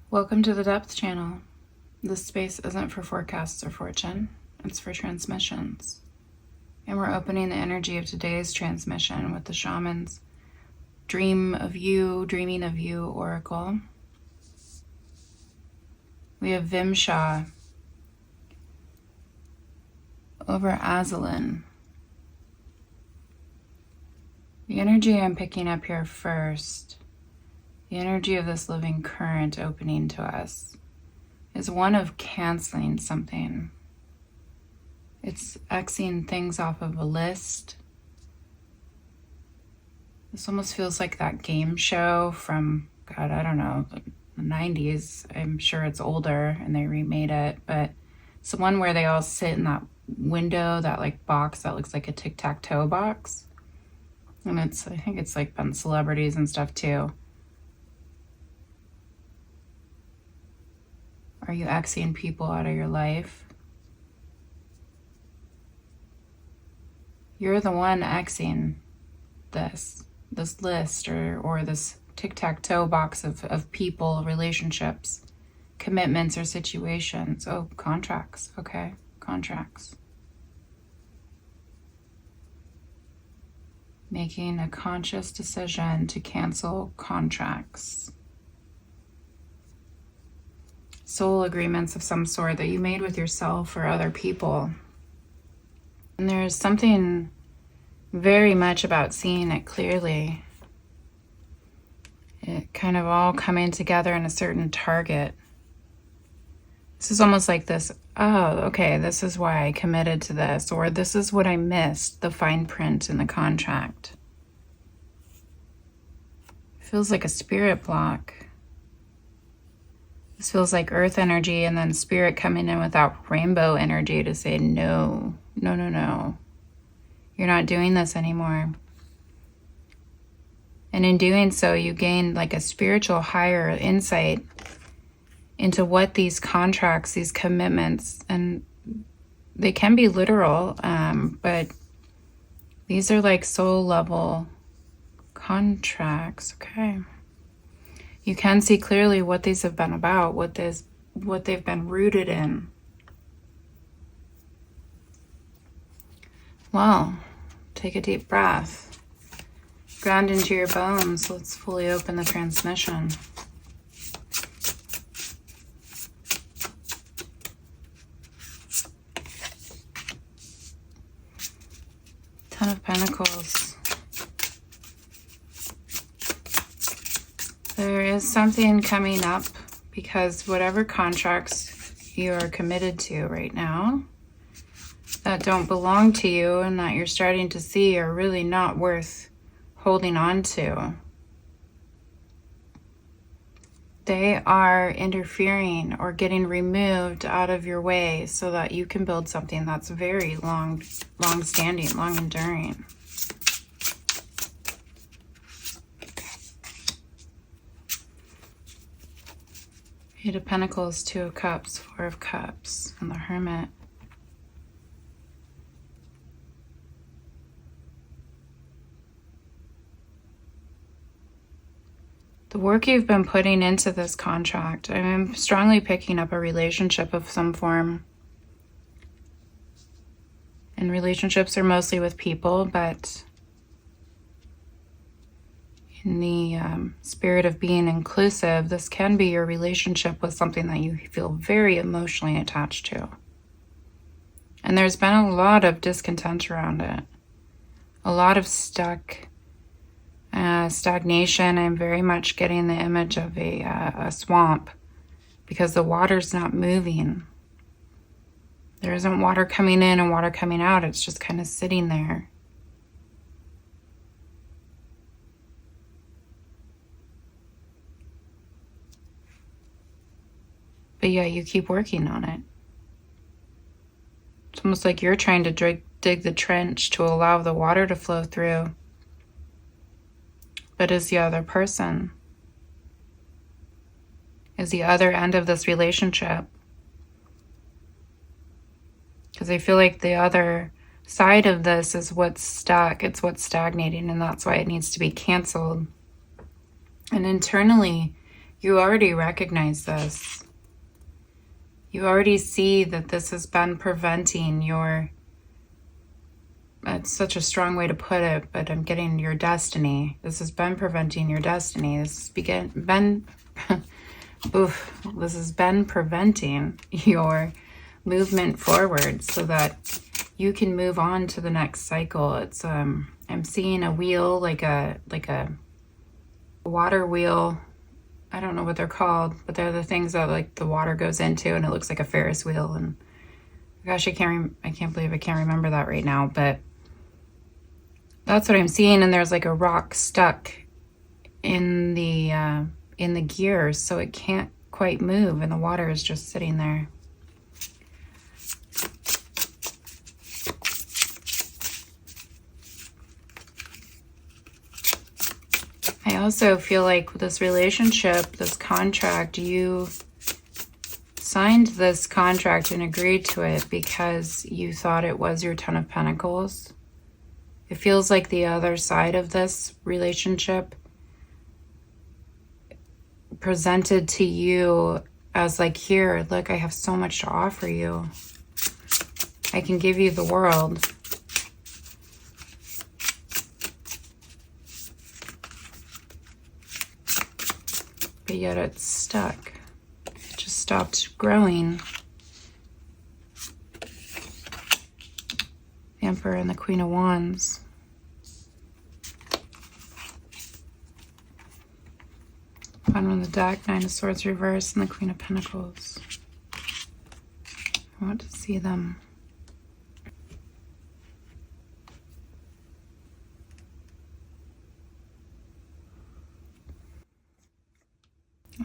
Welcome to the Depth Channel. This space isn't for forecasts or fortune, it's for transmissions. And we're opening the energy of today's transmission with the shaman's Dreaming of You oracle. We have Vimsha over Azalin. The energy I'm picking up here first, the energy of this living current opening to us, is one of canceling something. It's Xing things off of a list. This almost feels like that game show from, God, I don't know, the 90s. I'm sure it's older and they remade it, but it's the one where they all sit in that window, that like box that looks like a tic-tac-toe box. And I think it's like been celebrities and stuff too. Are you Xing people out of your life? You're the one Xing this list or this tic-tac-toe box of people, relationships, commitments, or situations. Oh, contracts. Okay, contracts. Making a conscious decision to cancel contracts. Soul agreements of some sort that you made with yourself or other people. And there's something very much about seeing it clearly. It kind of all coming together in a certain target. This is almost like this, oh, okay, this is why I committed to this, or this is what I missed, the fine print in the contract. It feels like a spirit block. This feels like earth energy and then spirit coming in with that rainbow energy to say, no. You're not doing this anymore. And in doing so, you gain like a spiritual higher insight into what these contracts, these commitments, and they can be literal, but these are like soul level contracts, okay? You can see clearly what these have been about, what they've been rooted in. Well, take a deep breath. Ground into your bones. Let's fully open the transmission. Ten of Pentacles. There is something coming up because whatever contracts you are committed to right now that don't belong to you and that you're starting to see are really not worth holding on to. They are interfering or getting removed out of your way so that you can build something that's very long-standing, long-enduring. Eight of Pentacles, Two of Cups, Four of Cups, and the Hermit. The work you've been putting into this contract, I'm strongly picking up a relationship of some form. And relationships are mostly with people, but in the spirit of being inclusive, this can be your relationship with something that you feel very emotionally attached to. And there's been a lot of discontent around it. A lot of stagnation. I'm very much getting the image of a swamp because the water's not moving. There isn't water coming in and water coming out. It's just kind of sitting there. But yeah, you keep working on it. It's almost like you're trying to dig the trench to allow the water to flow through. But is the other person, is the other end of this relationship? Because I feel like the other side of this is what's stuck. It's what's stagnating, and that's why it needs to be canceled. And internally, You already recognize this. You already see that this has been preventing your, it's such a strong way to put it, but I'm getting your destiny. This has been preventing your destiny. This has been this has been preventing your movement forward so that you can move on to the next cycle. It's I'm seeing a wheel, like a water wheel. I don't know what they're called, but they're the things that like the water goes into, and it looks like a Ferris wheel. And gosh, I can't believe I can't remember that right now, but that's what I'm seeing. And there's like a rock stuck in the gears, so it can't quite move, and the water is just sitting there. I also feel like with this relationship, this contract, you signed this contract and agreed to it because you thought it was your Ten of Pentacles. It feels like the other side of this relationship presented to you as like, here, look, I have so much to offer you. I can give you the world. But yet it's stuck. It just stopped growing. The Emperor and the Queen of Wands. Bottom of the deck, Nine of Swords reversed, and the Queen of Pentacles. I want to see them.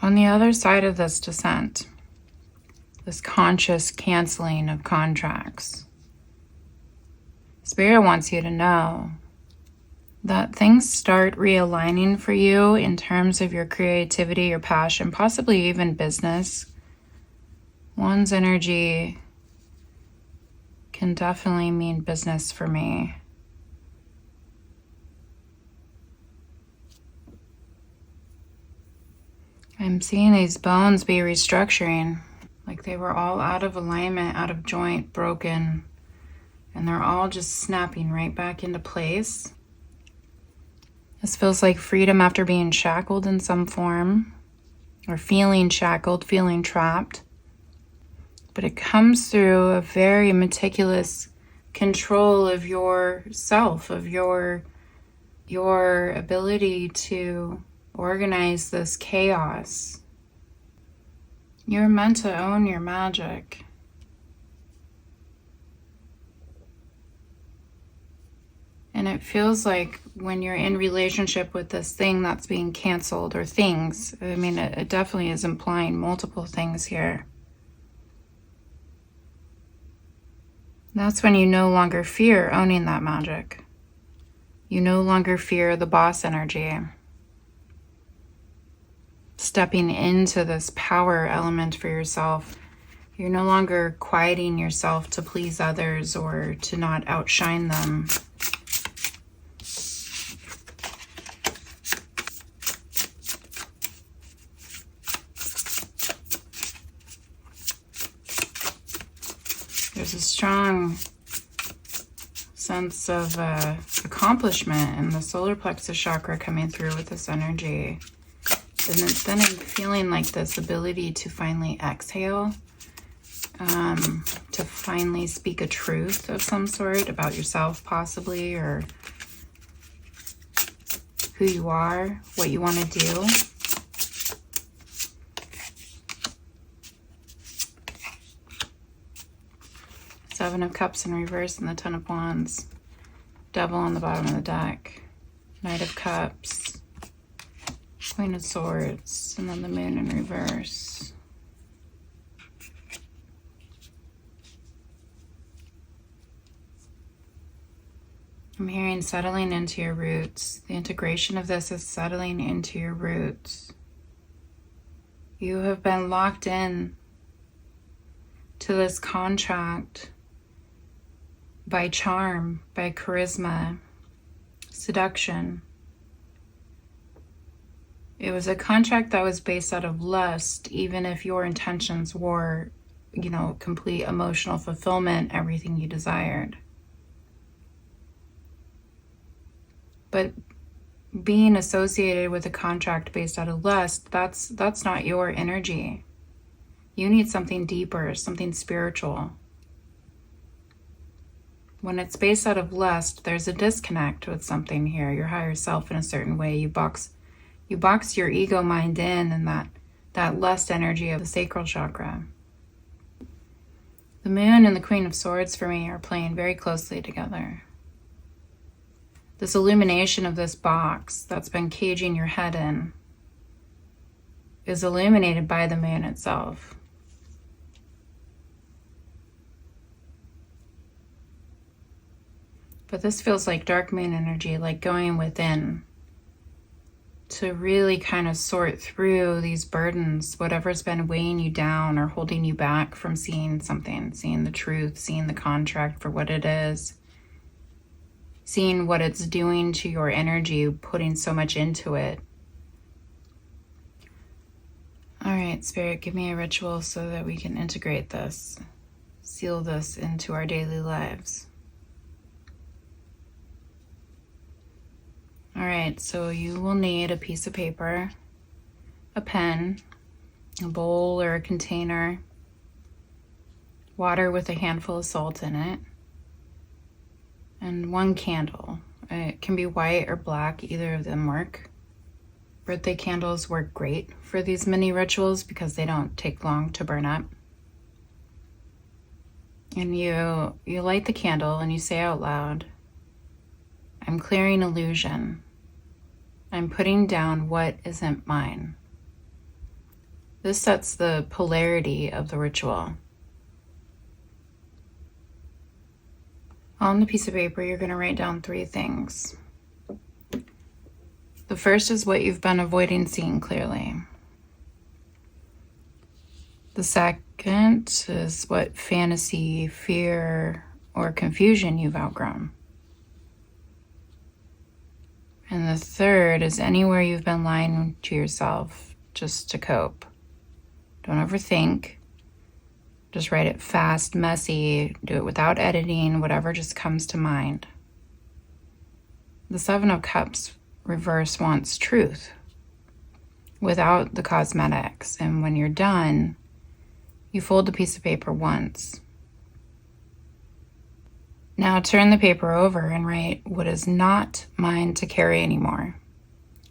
On the other side of this descent, this conscious canceling of contracts, Spirit wants you to know that things start realigning for you in terms of your creativity, your passion, possibly even business. One's energy can definitely mean business for me. I'm seeing these bones be restructuring, like they were all out of alignment, out of joint, broken, and they're all just snapping right back into place. This feels like freedom after being shackled in some form, or feeling shackled, feeling trapped. But it comes through a very meticulous control of yourself, of your ability to organize this chaos. You're meant to own your magic. And it feels like when you're in relationship with this thing that's being canceled, or things, I mean, it definitely is implying multiple things here. That's when you no longer fear owning that magic. You no longer fear the boss energy. Stepping into this power element for yourself. You're no longer quieting yourself to please others or to not outshine them. There's a strong sense of accomplishment in the solar plexus chakra coming through with this energy. And then I'm feeling like this ability to finally exhale, to finally speak a truth of some sort about yourself possibly, or who you are, what you want to do. Seven of Cups in reverse and the Ten of Wands. Devil on the bottom of the deck. Knight of Cups. Queen of Swords, and then the Moon in reverse. I'm hearing settling into your roots. The integration of this is settling into your roots. You have been locked in to this contract by charm, by charisma, seduction. It was a contract that was based out of lust, even if your intentions were, complete emotional fulfillment, everything you desired. But being associated with a contract based out of lust, that's not your energy. You need something deeper, something spiritual. When it's based out of lust, there's a disconnect with something here, your higher self in a certain way. You box your ego mind in and that lust energy of the sacral chakra. The moon and the Queen of Swords for me are playing very closely together. This illumination of this box that's been caging your head in is illuminated by the moon itself. But this feels like dark moon energy, like going within to really kind of sort through these burdens, whatever's been weighing you down or holding you back from seeing something, seeing the truth, seeing the contract for what it is, seeing what it's doing to your energy, putting so much into it. All right, Spirit, give me a ritual so that we can integrate this, seal this into our daily lives. All right, so you will need a piece of paper, a pen, a bowl or a container, water with a handful of salt in it, and one candle. It can be white or black, either of them work. Birthday candles work great for these mini rituals because they don't take long to burn up. And you light the candle and you say out loud, I'm clearing illusion. I'm putting down what isn't mine. This sets the polarity of the ritual. On the piece of paper, you're going to write down 3 things. The first is what you've been avoiding seeing clearly. The second is what fantasy, fear, or confusion you've outgrown. And the third is anywhere you've been lying to yourself just to cope. Don't overthink. Just write it fast, messy, do it without editing, whatever just comes to mind. The 7 of Cups reverse wants truth without the cosmetics. And when you're done, you fold the piece of paper once. Now turn the paper over and write what is not mine to carry anymore.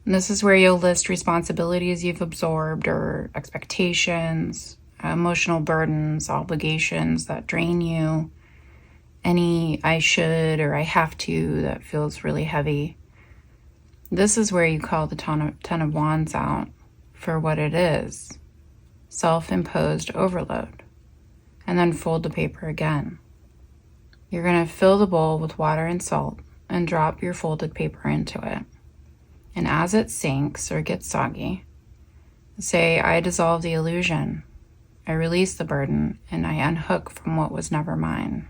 And this is where you'll list responsibilities you've absorbed or expectations, emotional burdens, obligations that drain you, any I should or I have to that feels really heavy. This is where you call the Ten of Wands out for what it is, self-imposed overload, and then fold the paper again. You're going to fill the bowl with water and salt and drop your folded paper into it. And as it sinks or gets soggy, say, I dissolve the illusion, I release the burden, and I unhook from what was never mine.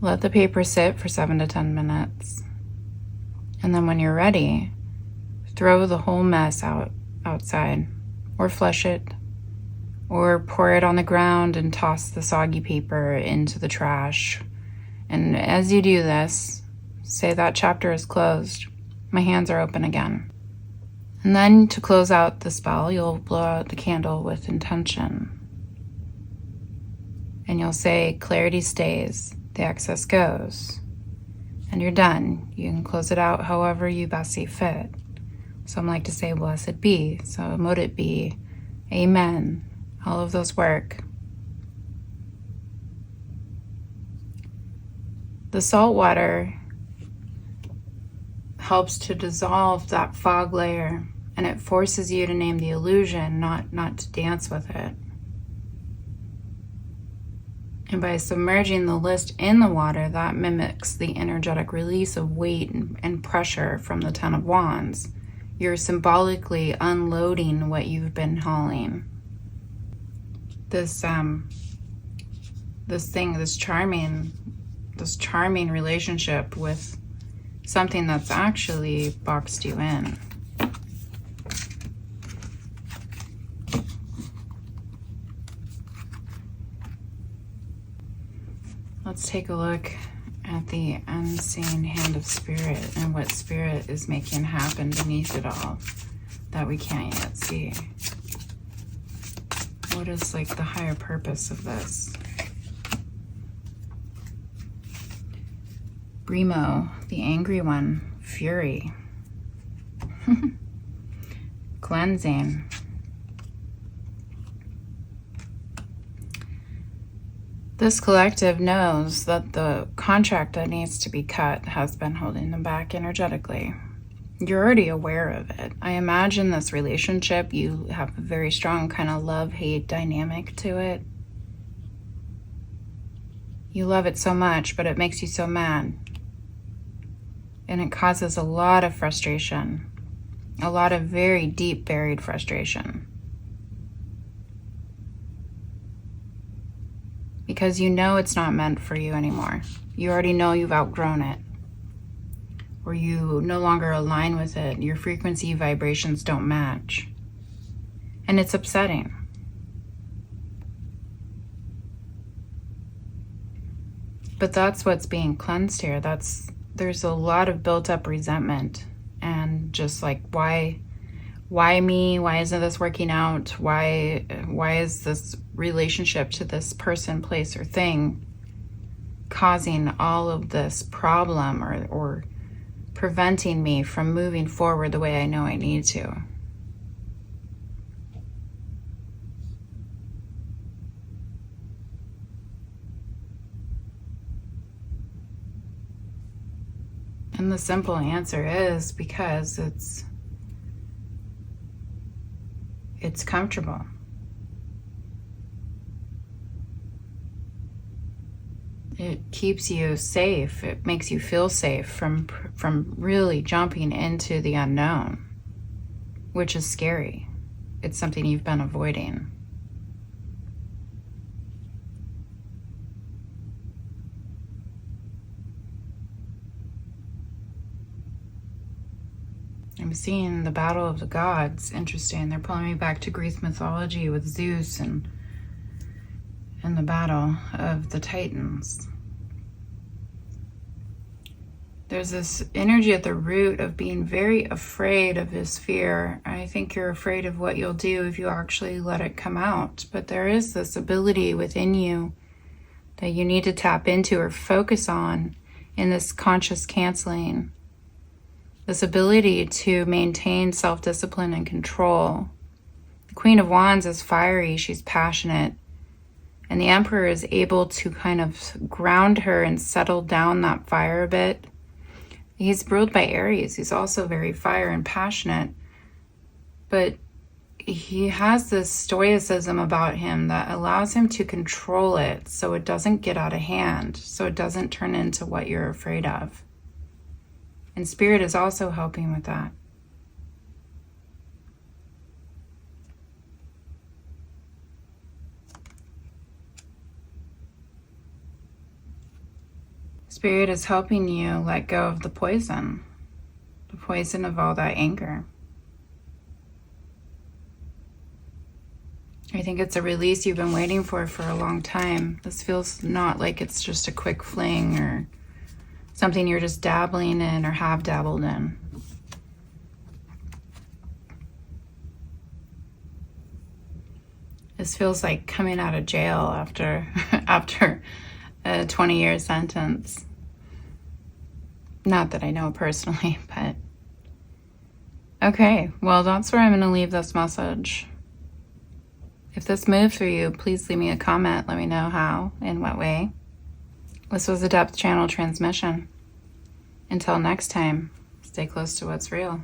Let the paper sit for 7 to 10 minutes. And then when you're ready, throw the whole mess outside, or flush it, or pour it on the ground and toss the soggy paper into the trash. And as you do this, say that chapter is closed. My hands are open again. And then to close out the spell, you'll blow out the candle with intention. And you'll say, clarity stays, the excess goes. And you're done. You can close it out however you best see fit. Some like to say, blessed be, so mote it be, amen. All of those work. The salt water helps to dissolve that fog layer, and it forces you to name the illusion, not to dance with it. And by submerging the list in the water, that mimics the energetic release of weight and pressure from the Ten of Wands. You're symbolically unloading what you've been hauling. This charming relationship with something that's actually boxed you in. Let's take a look at the unseen hand of spirit and what spirit is making happen beneath it all that we can't yet see. What is like the higher purpose of this? Brimo, the angry one, fury. Cleansing. This collective knows that the contract that needs to be cut has been holding them back energetically. You're already aware of it. I imagine this relationship, you have a very strong kind of love-hate dynamic to it. You love it so much, but it makes you so mad. And it causes a lot of frustration, a lot of very deep buried frustration. Because you know it's not meant for you anymore. You already know you've outgrown it. Or you no longer align with it. Your frequency vibrations don't match. And it's upsetting. But that's what's being cleansed here. There's a lot of built up resentment and just like, why me? Why isn't this working out? Why is this relationship to this person, place, or thing causing all of this problem or preventing me from moving forward the way I know I need to? And the simple answer is because it's comfortable. It keeps you safe. It makes you feel safe from really jumping into the unknown, which is scary. It's something you've been avoiding. I'm seeing the battle of the gods. Interesting. They're pulling me back to Greek mythology with Zeus and the battle of the Titans. There's this energy at the root of being very afraid of this fear. I think you're afraid of what you'll do if you actually let it come out. But there is this ability within you that you need to tap into or focus on in this conscious canceling. This ability to maintain self-discipline and control. The Queen of Wands is fiery, she's passionate. And the Emperor is able to kind of ground her and settle down that fire a bit. He's ruled by Aries. He's also very fire and passionate. But he has this stoicism about him that allows him to control it so it doesn't get out of hand, so it doesn't turn into what you're afraid of. And Spirit is also helping with that. Spirit is helping you let go of the poison of all that anger. I think it's a release you've been waiting for a long time. This feels not like it's just a quick fling or something you're just dabbling in or have dabbled in. This feels like coming out of jail after a 20-year sentence. Not that I know personally, but okay, well, that's where I'm going to leave this message. If this moved for you, please leave me a comment. Let me know how, in what way. This was a depth channel transmission. Until next time, stay close to what's real.